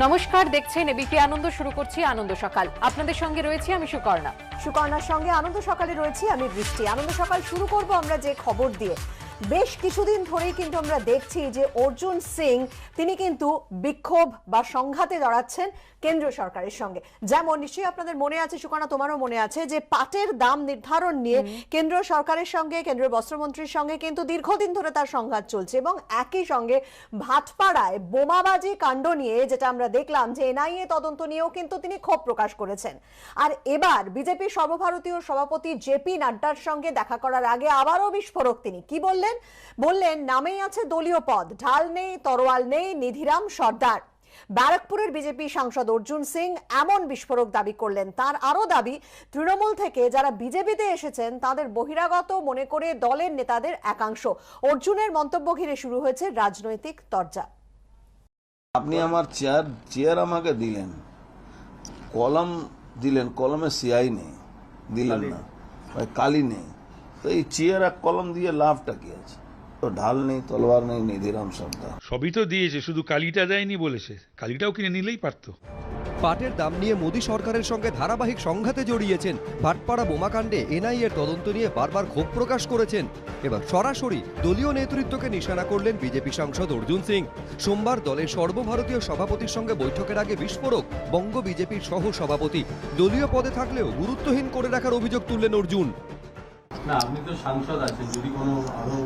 নমস্কার, দেখছেন এবিপি আনন্দ। শুরু করছি আনন্দ সকাল। আপনাদের সঙ্গে রয়েছি আমি সুকর্ণার সঙ্গে আনন্দ সকালে রয়েছি আমি বৃষ্টি। আনন্দ সকাল শুরু করব আমরা যে খবর দিয়ে। বেশ কিছুদিন ধরেই কিন্তু আমরা দেখছি যে অর্জুন সিং তিনি কিন্তু বিক্ষোভ বা সংঘাতে জড়াচ্ছেন কেন্দ্রীয় সরকারের সঙ্গে। যেমন নিশ্চয়ই আপনাদের মনে আছে, সুকর্ণা তোমারও মনে আছে, যে পাটের দাম নির্ধারণ নিয়ে কেন্দ্রীয় সরকারের সঙ্গে, কেন্দ্রীয় বস্ত্রমন্ত্রীর সঙ্গে কিন্তু দীর্ঘদিন ধরে তার সংঘাত চলছে। এবং একই সঙ্গে ভাটপাড়ায় বোমাবাজি কাণ্ড নিয়ে যেটা আমরা দেখলাম যে এনআইএ তদন্ত নিয়েও কিন্তু তিনি ক্ষোভ প্রকাশ করেছেন। আর এবার বিজেপির সর্বভারতীয় সভাপতি জেপি নাড্ডার সঙ্গে দেখা করার আগে আবারও বিস্ফোরক। তিনি কি বললেন নামেই আছে দলীয় পদ, ঢাল নেই, তরোয়াল নেই, নিধিরাম সর্দার। ব্যারাকপুরের বিজেপি সাংসদ অর্জুন সিং এমন বিস্ফোরক দাবি করলেন। তার আরো দাবি, তৃণমূল থেকে যারা বিজেপিতে এসেছেন তাদের বহিরাগত মনে করে দলের নেতাদের একাংশ। অর্জুনের মন্তব্য ঘিরে শুরু হয়েছে রাজনৈতিক তরজা। আপনি আমার চেয়ার আমাকে দিলেন, কলম দিলেন, কলমে সিআই নেই, দিলেন না, কালি নেই, তো এই চেয়ার আর কলম দিয়ে লাভটা কি আছে? তো ঢাল নেই, তলোয়ার নেই, নিধিরাম সর্দার। সবই তো দিয়েছে, শুধু কালিটা দেয়নি বলেছে। কালিটাও কিনে নিলেই পারতো। পাটের দাম নিয়ে মোদী সরকারের সঙ্গে ধারাবাহিক সংঘাতে জড়িয়েছেন। ভাটপাড়া বোমাকাণ্ডে এনআইএর তদন্ত নিয়ে বারবার ক্ষোভ প্রকাশ করেছেন। এবার সরাসরি দলীয় নেতৃত্বকে নিশানা করলেন বিজেপি সাংসদ অর্জুন সিং। সোমবার দলের সর্বভারতীয় সভাপতির সঙ্গে বৈঠকের আগে বিস্ফোরক বঙ্গ বিজেপির সহ সভাপতি। দলীয় পদে থাকলেও গুরুত্বহীন করে রাখার অভিযোগ তুললেন অর্জুন। না, আপনি তো সাংসদ আছেন, যদি কোনো আরো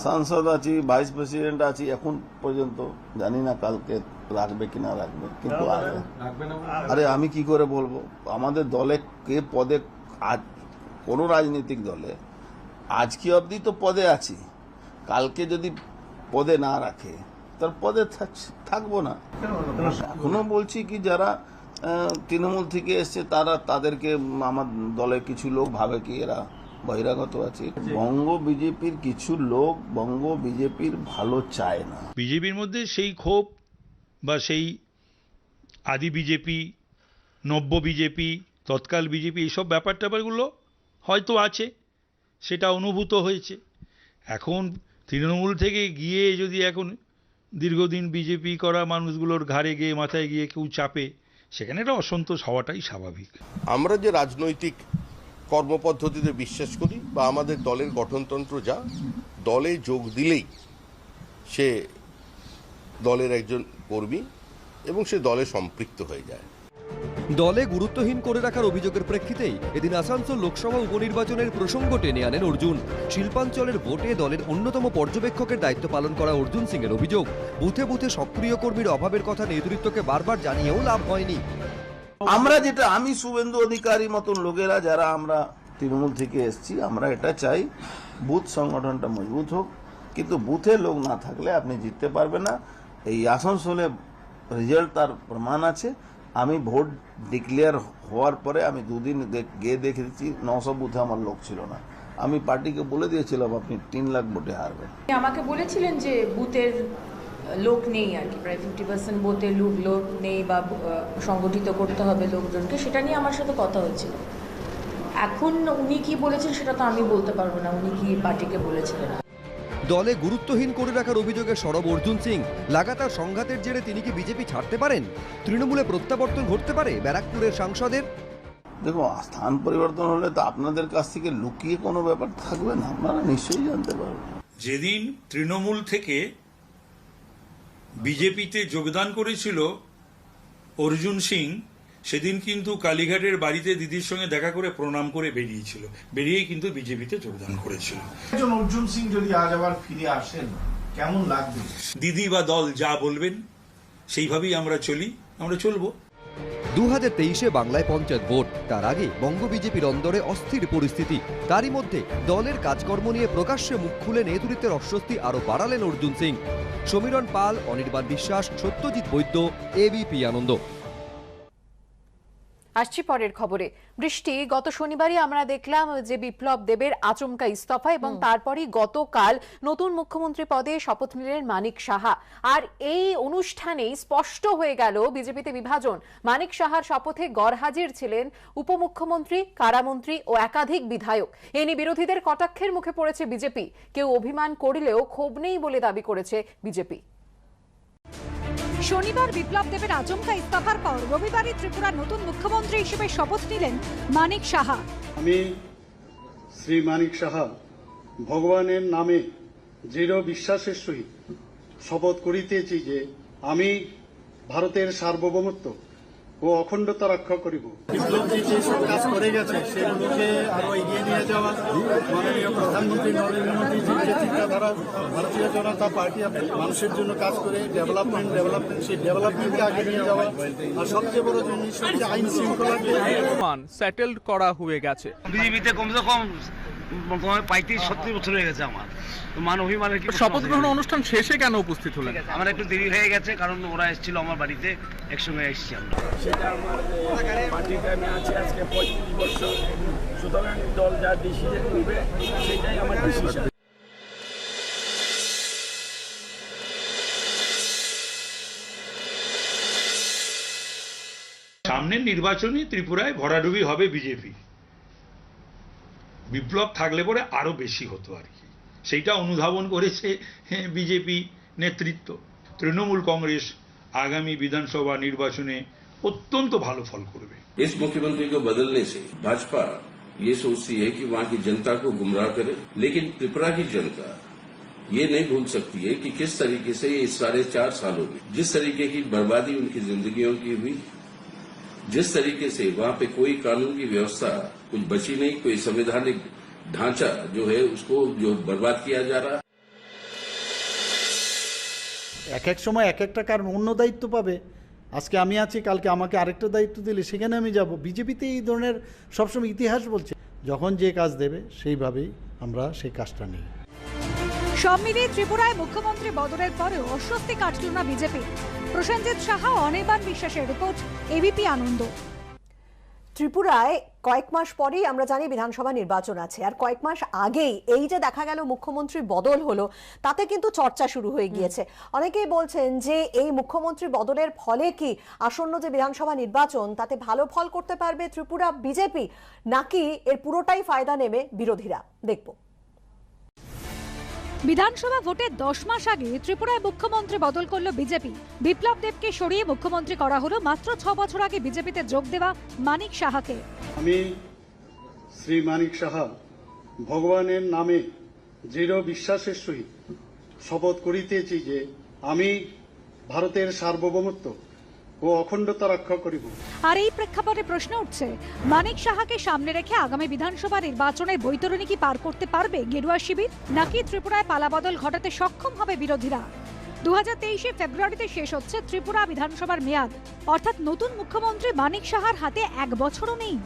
সাংসদ আছি, ভাইস প্রেসিডেন্ট আছি, এখন পর্যন্ত জানি না কালকে রাখবে কিনা রাখবে, কিন্তু রাখবে না। আরে আমি কি করে বলবো? আমাদের দলে কে পদে, আজ কোনো রাজনৈতিক দলে আজকে অবধি তো পদে আছি, কালকে যদি পদে না রাখে তার পদে থাকবো না। এখনো বলছি কি, যারা তৃণমূল থেকে এসছে তাদেরকে আমার দলের কিছু লোক ভাবে কি এরা বহিরাগত আছে। বঙ্গ বিজেপির কিছু লোক বঙ্গ বিজেপির ভালো চায় না। বিজেপির মধ্যে সেই ক্ষোভ বা সেই আদি বিজেপি, নব্য বিজেপি, তৎকাল বিজেপি, এইসব ব্যাপারগুলো হয়তো আছে, সেটা অনুভূত হয়েছে। এখন তৃণমূল থেকে গিয়ে যদি এখন দীর্ঘদিন বিজেপি করা মানুষগুলোর ঘাড়ে গিয়ে, মাথায় গিয়ে কেউ চাপে, সেখানে একটা অসন্তোষ হওয়াটাই স্বাভাবিক। আমরা যে রাজনৈতিক কর্মপদ্ধতিতে বিশ্বাস করি বা আমাদের দলের গঠনতন্ত্র যা, দলে যোগ দিলেই সে দলের একজন কর্মী এবং সে দলে সম্পৃক্ত হয়ে যায়। দলে গুরুত্বহীন করে রাখার অভিযোগের প্রেক্ষিতেই এদিন আসানসোল লোকসভা উপনির্বাচনের প্রসঙ্গ টেনে আনেন অর্জুন। শিল্পাঞ্চলের ভোটে দলের অন্যতম পর্যবেক্ষকের দায়িত্ব পালন করা অর্জুন সিং এর অভিযোগ, বুথে বুথে সক্রিয় কর্মীর অভাবের কথা নেতৃত্বকে বারবার জানিয়েও লাভ হয়নি। আমি শুভেন্দু অধিকারী মতন লোকেরা যারা আমরা তৃণমূল থেকে এসছি, আমরা এটা চাই বুথ সংগঠনটা মজবুত হোক, কিন্তু বুথে লোক না থাকলে আপনি জিততে পারবেন না। এই আসানসোলে রেজাল্ট তার প্রমাণ আছে। আমি ভোট ডিক্লেয়ার হওয়ার পরে আমি দুদিন গিয়ে দেখে দিচ্ছি 900 বুথে আমার লোক ছিল না। আমি পার্টিকে বলে দিয়েছিলাম আপনি 3 লাখ ভোটে হারবেন। আমাকে বলেছিলেন যে বুথের লোক নেই, আর কি প্রায় 50% বুথে লোক নেই বা সংগঠিত করতে হবে লোকজনকে, সেটা নিয়ে আমার সাথে কথা হয়েছিল। এখন উনি কি বলেছেন সেটা তো আমি বলতে পারবো না, উনি কি পার্টিকে বলেছিলেন। দলে গুরুত্বহীন করে রাখার অভিযোগে সরব অর্জুন সিং। লাগাতার সংঘাতের জেরে তিনি কি বিজেপি ছাড়তে পারেন? তৃণমূলে প্রত্যাবর্তন ঘটতে পারে ব্যারাকপুরের সাংসদের? দেখো, স্থান পরিবর্তন হলে তো আপনাদের কাছ থেকে লুকিয়ে কোনো ব্যাপার থাকবে না, আপনারা নিশ্চয়ই জানতে পারবেন। যেদিন তৃণমূল থেকে বিজেপিতে যোগদান করেছিল অর্জুন সিং, সেদিন কিন্তু কালীঘাটের বাড়িতে দিদির সঙ্গে দেখা করে প্রণাম করে বেরিয়েই কিন্তু বিজেপিতে যোগদান করেছিল। একজন অর্জুন সিং যদি আজ আবার ফিরে আসেন কেমন লাগবে? দিদি বা দল যা বলবেন সেইভাবেই আমরা চলবো। 2023-এ বাংলায় পঞ্চায়েত ভোট, তার আগে বঙ্গ বিজেপির অন্দরে অস্থির পরিস্থিতি। তারই মধ্যে দলের কাজকর্ম নিয়ে প্রকাশ্যে মুখ খুলে নেতৃত্বের অস্বস্তি আরো বাড়ালেন অর্জুন সিং। সমীরণ পাল, অনির্বাণ বিশ্বাস, সত্যজিৎ বৈদ্য, এবিপি আনন্দ। আসছি পরের খবরে। বৃষ্টি, গত শনিবারই আমরা দেখলাম যে বিপ্লব দেবের আচমকা ইস্তফা এবং তারপরই গতকাল নতুন মুখ্যমন্ত্রী পদে শপথ নিলেন মানিক সাহা। আর এই অনুষ্ঠানেই স্পষ্ট হয়ে গেল বিজেপিতে বিভাজন। মানিক সাহার শপথে গরহাজির ছিলেন উপমুখ্যমন্ত্রী, কারামন্ত্রী ও একাধিক বিধায়ক। এ নিয়ে বিরোধীদের কটাক্ষের মুখে পড়েছে বিজেপি। কেউ অভিমান করলেও ক্ষোভ নেই বলে দাবি করেছে বিজেপি। শনিবার বিপ্লব দেবের আচমকা ইস্তফার পর রবিবারই ত্রিপুরার নতুন মুখ্যমন্ত্রী হিসেবে শপথ নিলেন মানিক সাহা। আমি শ্রী মানিক সাহা ভগবানের নামে দৃঢ় বিশ্বাসের সহিত শপথ করিতেছি যে আমি ভারতের সার্বভৌমত্ব ও অখণ্ডতা রক্ষা করিব। বিপ্লবজি যেসব কাজ করে গেছে সেগুলোকে আরো এগিয়ে নিয়ে যাওয়া, মাননীয় প্রধানমন্ত্রী নরেন্দ্র মোদীজির যে চিন্তাধারা, ভারতীয় জনতা পার্টি মানুষের জন্য কাজ করে ডেভেলপমেন্ট সেই ডেভেলপমেন্টকে আগে নিয়ে যাওয়া, আর সবচেয়ে বড় জিনিস হচ্ছে আইন শৃঙ্খলাকে সেটেলড করা হয়ে গেছে। বিজেপিতে কমসে কম 35-70 বছর হয়ে গেছে আমার, তো অভিমানের কি শপথ গ্রহণ অনুষ্ঠান শেষে কেন উপস্থিত হলেন? আমার একটু দেরি হয়ে গেছে, কারণ ওরা এসেছিল আমার বাড়িতে, একসঙ্গে এসেছি আমরা। সেটা আমার পার্টিতে আমি আছি আজকে 35 বছর, সুতরাং দল যা ডিসিশন নেবে সেটাই আমার ডিসিশন। সামনের নির্বাচনে ত্রিপুরায় ভরাডুবি হবে বিজেপি। বিপ্লব থাকলে পরে আরো বেশি হতো আর কি, সেইটা অনুধাবন করেছে বিজেপি নেতৃত্ব। তৃণমূল কংগ্রেস আগামী বিধানসভা নির্বাচনে অত্যন্ত ভালো ফল করবে। इस मुख्यमंत्री को बदलने से भाजपा ये सोचती है कि वहां की जनता को गुमराह करे, लेकिन त्रिपुरा की जनता ये नहीं भूल सकती है कि किस तरीके से इस 4.5 सालों में जिस तरीके की बर्बादी उनकी जिंदगियों की हुई, जिस तरीके से वहां पे कोई कानून की व्यवस्था कुछ बची नहीं, कोई संवैधानिक ढांचा जो है उसको जो बर्बाद किया जा रहा है। এক এক সময় এক একটা কারণ অন্য দায়িত্ব পাবে। আজকে আমি আছি, কালকে আমাকে আরেকটা দায়িত্ব দিলে সেখানে আমি যাব। বিজেপিতে এই ধরনের সবসময় ইতিহাস বলছে, যখন যে কাজ দেবে সেইভাবেই আমরা সেই কাজটা নিই। সব মিলিয়ে ত্রিপুরায় মুখ্যমন্ত্রী বদলের পরেও অস্বস্তি কাটল না বিজেপি। প্রসেনজিৎ সাহা, অনির্বাণ বিশ্বাসের রিপোর্ট, এবিপি আনন্দ। ত্রিপুরায় কয়েক মাস পরেই আমরা জানি বিধানসভা নির্বাচন আছে, আর কয়েক মাস আগেই এই যে দেখা গেল মুখ্যমন্ত্রী বদল হলো, তাতে কিন্তু চর্চা শুরু হয়ে গিয়েছে। অনেকেই বলছেন যে এই মুখ্যমন্ত্রী বদলের ফলে কি আসন্ন যে বিধানসভা নির্বাচন তাতে ভালো ফল করতে পারবে ত্রিপুরা বিজেপি, নাকি এর পুরোটাই ফায়দা নেবে বিরোধীরা? দেখব। বিধানসভা ভোটের 10 মাস আগে ত্রিপুরায় মুখ্যমন্ত্রী বদল করল বিজেপি। বিপ্লব দেবকে সরিয়ে মুখ্যমন্ত্রী করা হলো মাত্র 6 বছর আগে বিজেপিতে যোগ দেওয়া মানিক সাহাকে। আমি শ্রী মানিক সাহা ভগবানের নামে দৃঢ় বিশ্বাসের সহিত শপথ করিতেছি যে আমি ভারতের সার্বভৌমত্ব ও অখণ্ডতা রক্ষা করিব। আর এই প্রেক্ষাপটে প্রশ্ন উঠছে, মানিক সাহাকে সামনে রেখে আগামী বিধানসভা নির্বাচনের বৈতরণী কি পার করতে পারবে গেরুয়া শিবির, নাকি ত্রিপুরায় পালাবদল ঘটাতে সক্ষম হবে বিরোধীরা? 2023 ফেব্রুয়ারিতে শেষ হচ্ছে ত্রিপুরা বিধানসভার মেয়াদ, অর্থাৎ নতুন মুখ্যমন্ত্রী মানিক সাহার হাতে 1 বছরও নেই।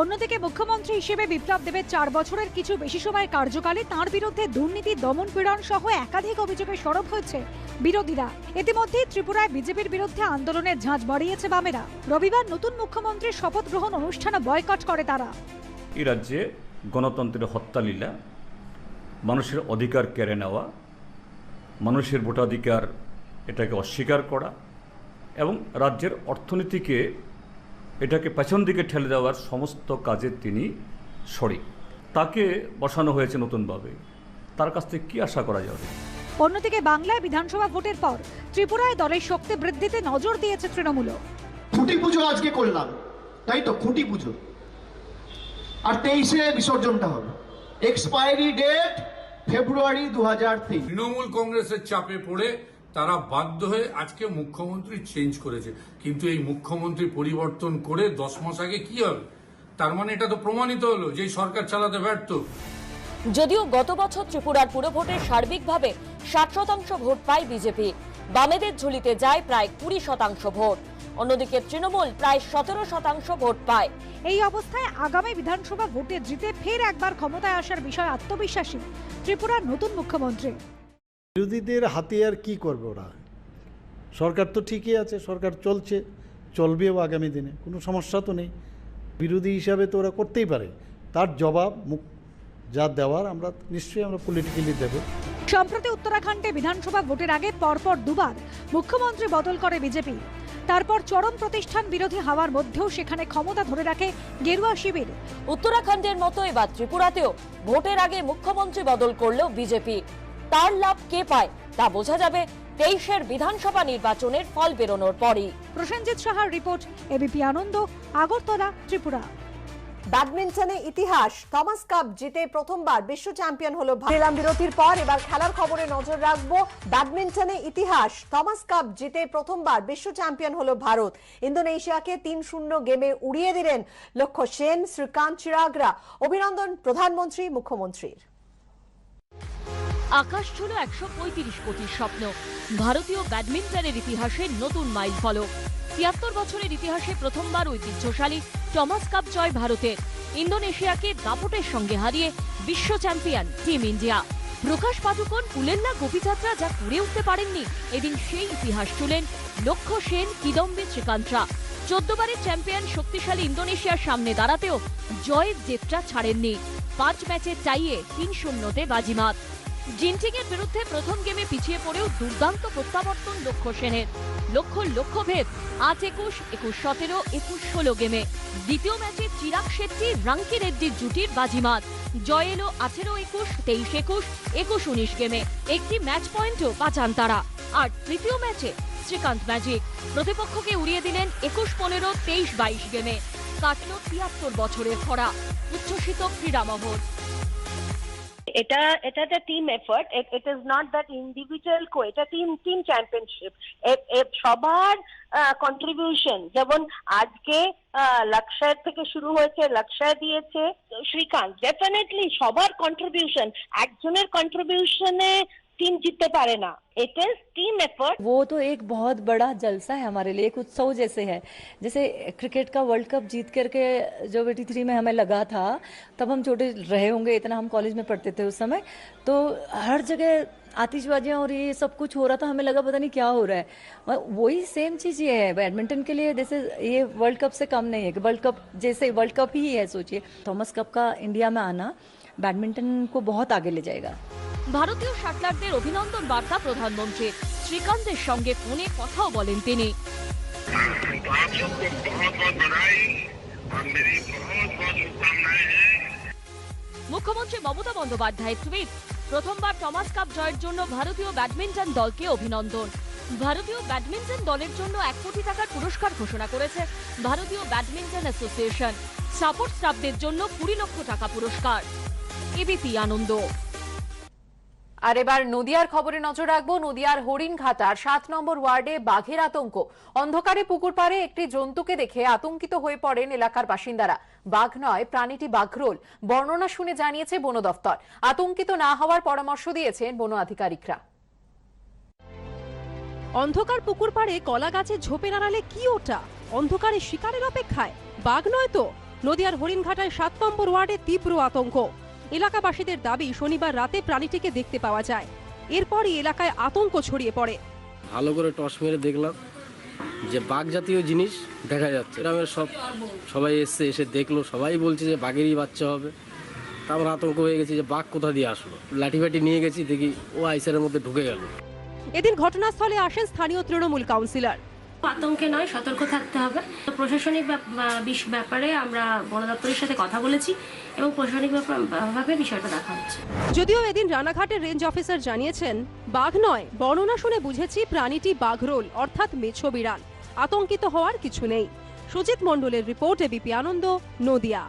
অন্যদিকে মুখ্যমন্ত্রী হিসেবে বিপ্লব দেবের 4 বছরের কিছু বেশি সময় কার্যকালে তাঁর বিরুদ্ধে দুর্নীতি, দমন পীড়ন সহ একাধিক অভিযোগে সরব হয়েছে বিরোধীরা। ইতিমধ্যে ত্রিপুরায় বিজেপির বিরুদ্ধে আন্দোলনের ঝাঁজ বাড়িয়েছে বামেরা। রবিবার নতুন মুখ্যমন্ত্রীর শপথ গ্রহণ অনুষ্ঠানে বয়কট করে তারা। এই রাজ্যে গণতন্ত্রের হত্যালীলা, মানুষের অধিকার কেড়ে নেওয়া, মানুষের ভোটাধিকার এটাকে অস্বীকার করা এবং রাজ্যের অর্থনীতিকে এটাকে পেছন দিকে ঠেলে দেওয়ার সমস্ত কাজে তিনি শরিক। তাকে বসানো হয়েছে নতুনভাবে, তার কাছ থেকে কী আশা করা যাবে? অন্যদিকে বাংলায় বিধানসভা ভোটের পর ত্রিপুরায় দলের শক্তি বৃদ্ধিতে নজর দিয়েছে তৃণমূল। খুঁটি পুজো আজকে করলাম, তাই তো, খুঁটি পুজো, আর 23-এ বিসর্জনটা হবে। এক্সপায়ারি ডেট ফেব্রুয়ারি 2023। তৃণমূল কংগ্রেসের চাপে পড়ে তারা বাধ্য হয়ে আজকে মুখ্যমন্ত্রী চেঞ্জ করেছে, কিন্তু এই মুখ্যমন্ত্রী পরিবর্তন করে 10 মাস আগে কি হবে? তার মানে এটা তো প্রমাণিত হলো যে সরকার চালাতে ব্যর্থ। যদিও গত বছর ত্রিপুরার পুরভোটে সার্বিকভাবে 60% ভোট পায় বিজেপি, বামেদের ঝুলিতে যায় প্রায় 20% ভোট। অন্যদিকে তৃণমূল প্রায় 17% ভোট পায়। এই অবস্থায় আগামী বিধানসভা ভোটে জিতে ফের একবার ক্ষমতায় আসার বিষয়ে আত্মবিশ্বাসী ত্রিপুরার নতুন মুখ্যমন্ত্রী। বিরোধীদের হাতে আর কি করবে ওরা? সরকার তো ঠিকই আছে, সরকার চলছে, চলবেও আগামী দিনে, কোনো সমস্যা তো নেই। বিরোধী হিসাবে তো ওরা করতেই পারে, তার জবাব যা দেওয়ার আমরা নিশ্চয়ই পলিটিক্যালি দেব। সম্প্রতি উত্তরাখণ্ডে বিধানসভা ভোটের আগে পরপর দুবার মুখ্যমন্ত্রী বদল করে বিজেপি। তারপর চরম প্রতিষ্ঠান বিরোধী হাওয়ার মধ্যেও সেখানে ক্ষমতা ধরে রাখে গেরুয়া শিবির। উত্তরাখণ্ডের মতো এবার ত্রিপুরাতেও ভোটের আগে মুখ্যমন্ত্রী বদল করলেও বিজেপি। তার লাভ কে পায় তা বোঝা যাবে 23-এর বিধানসভা নির্বাচনের ফল বেরোনোর পরই। প্রসেনজিৎ সাহার রিপোর্ট, এবিপি আনন্দ, আগরতলা, ত্রিপুরা। ব্যাডমিন্টনে ইতিহাস, থমাস কাপ জিতে প্রথমবার বিশ্ব চ্যাম্পিয়ন হলো ভারত। বিরতির পর এবার খেলার খবরে নজর রাখবো। ব্যাডমিন্টনে ইতিহাস, থমাস কাপ জিতে প্রথমবার বিশ্ব চ্যাম্পিয়ন হলো ভারত। ইন্দোনেশিয়াকে 3-0 গেমে উড়িয়ে দিলেন লক্ষ্য সেন, শ্রীকান্ত চিরাগরা। অভিনন্দন প্রধানমন্ত্রী, মুখ্যমন্ত্রীর। আকাশ ছিল 135 কোটির স্বপ্ন। ভারতীয় ব্যাডমিন্টনের ইতিহাসে নতুন মাইল ফলক। 73 বছরের ইতিহাসে প্রথমবার ঐতিহ্যশালী টমাস কাপ জয় ভারতের। ইন্দোনেশিয়াকে দাপটের সঙ্গে হারিয়ে বিশ্ব চ্যাম্পিয়ন টিম ইন্ডিয়া। প্রকাশ পাদুকোন, পুলেল্লা, গোপীচাত্রা যা করে উঠতে পারেননি, এদিন সেই ইতিহাস তুলেন লক্ষ্য সেন, কিদম্বি শ্রীকান্তরা। 14 বারের চ্যাম্পিয়ন শক্তিশালী ইন্দোনেশিয়ার সামনে দাঁড়াতেও জয়ের জেদটা ছাড়েননি। 5 ম্যাচে চাইয়ে 3-0 বাজিমাত। জিনটিংয়ের বিরুদ্ধে প্রথম গেমে পিছিয়ে পড়েও দুর্দান্ত প্রত্যাবর্তন লক্ষ্য সেনের। লক্ষ্যভেদ 8-21, 21-17, 21-16 গেমে। দ্বিতীয় ম্যাচে চিরাগ শেট্টি, রাঙ্কি রেড্ডির জুটির বাজিমাত। জয় এলো 18-21, 23-21, 21-19 গেমে। একটি ম্যাচ পয়েন্টও বাঁচান তারা। আর তৃতীয় ম্যাচে শ্রীকান্ত ম্যাজিক প্রতিপক্ষকে উড়িয়ে দিলেন 21-15, 23-22 গেমে। কাটল 73 বছরের খরা। উচ্ছ্বসিত ক্রীড়ামহল। এটা একটা team effort, it is not that individual এটা টিম চ্যাম্পিয়নশিপ। সবার কন্ট্রিবিউশন, যেমন আজকে লক্ষ্যের থেকে শুরু হয়েছে, লক্ষ্য দিয়েছে শ্রীকান্ত, ডেফিনেটলি সবার কন্ট্রিবিউশন, একজনের কন্ট্রিবিউশনে टीम जीतते पारे ना। It is team effort. वो तो एक बहुत बड़ा जलसा है हमारे लिए, एक उत्सव जैसे है। जैसे क्रिकेट का वर्ल्ड कप जीत करके जो 83 में हमें लगा था, तब हम छोटे रहे होंगे, इतना हम कॉलेज में पढ़ते थे उस समय, तो हर जगह आतिशबाजियां और ये सब कुछ हो रहा था, हमें लगा पता नहीं क्या हो रहा है। वही सेम चीज ये है बैडमिंटन के लिए। जैसे ये वर्ल्ड कप से कम नहीं है, कि वर्ल्ड कप जैसे वर्ल्ड कप ही है। सोचिए थॉमस कप का इंडिया में आना बैडमिंटन को बहुत आगे ले जाएगा। ভারতীয় শাটলারদের অভিনন্দন বার্তা প্রধানমন্ত্রীর। শ্রীকান্তের সঙ্গে ফোনে কথাও বলেন তিনি। মুখ্যমন্ত্রী মমতা বন্দ্যোপাধ্যায়ের টুইট, প্রথমবার টমাস কাপ জয়ের জন্য ভারতীয় ব্যাডমিন্টন দলকে অভিনন্দন। ভারতীয় ব্যাডমিন্টন দলের জন্য 1 কোটি টাকার পুরস্কার ঘোষণা করেছে ভারতীয় ব্যাডমিন্টন অ্যাসোসিয়েশন। সাপোর্ট স্টাফদের জন্য 20 লক্ষ টাকা পুরস্কার। এবিপি আনন্দ। আর এবার নদিয়ার খবরে নজর রাখবো। নদিয়ার হরিণঘাটার 7 নম্বর ওয়ার্ডে বাঘের আতঙ্ক। অন্ধকারে পুকুর পাড়ে একটি জন্তুকে দেখে আতঙ্কিত হয়ে পড়েন এলাকার বাসিন্দারা। বাঘ নয়, প্রাণীটি বাঘরোল। বর্ণনা শুনে জানিয়েছে বন দফতর। আতঙ্কিত না হওয়ার পরামর্শ দিয়েছেন বন আধিকারিকরা। অন্ধকার পুকুর পাড়ে কলা গাছের ঝোপের আড়ালে কি ওটা? অন্ধকারে শিকারের অপেক্ষায়? বাঘ নয় তো। নদিয়ার হরিণঘাটায় 7 নম্বর ওয়ার্ডে তীব্র আতঙ্ক। এলাকাবাসীদের দাবি শনিবার রাতে প্রাণীটিকে দেখতে পাওয়া যায়। এরপরই এলাকায় আতঙ্ক ছড়িয়ে পড়ে। ভালো করে টর্চ মেরে দেখলাম যে বাঘ জাতীয় জিনিস দেখা যাচ্ছে। গ্রামের সবাই এসে দেখলো, সবাই বলছে যে বাঘেরই বাচ্চা হবে। তারপর আতঙ্ক হয়ে গেছে যে বাঘ কোথা দিয়ে আসলো। লাঠি ফাটি নিয়ে গেছি, দেখি ও আইসারের মধ্যে ঢুকে গেল। এদিন ঘটনাস্থলে আসেন স্থানীয় তৃণমূল কাউন্সিলর। আতঙ্কে নয়, সতর্ক থাকতে হবে। প্রশাসনিক ব্যাপারে আমরা বন দপ্তরের সাথে কথা বলেছি এবং প্রশাসনিক ভাবে বিষয়টা দেখা হচ্ছে। যদিও এদিন রানাঘাটের রেঞ্জ অফিসার জানিয়েছেন বাঘ নয়, বর্ণনা শুনে বুঝেছি প্রাণীটি বাঘরোল অর্থাৎ মেছো বিড়াল। আতঙ্কিত হওয়ার কিছু নেই। সুজিত মণ্ডলের রিপোর্ট, এবিপি আনন্দ, নদিয়া।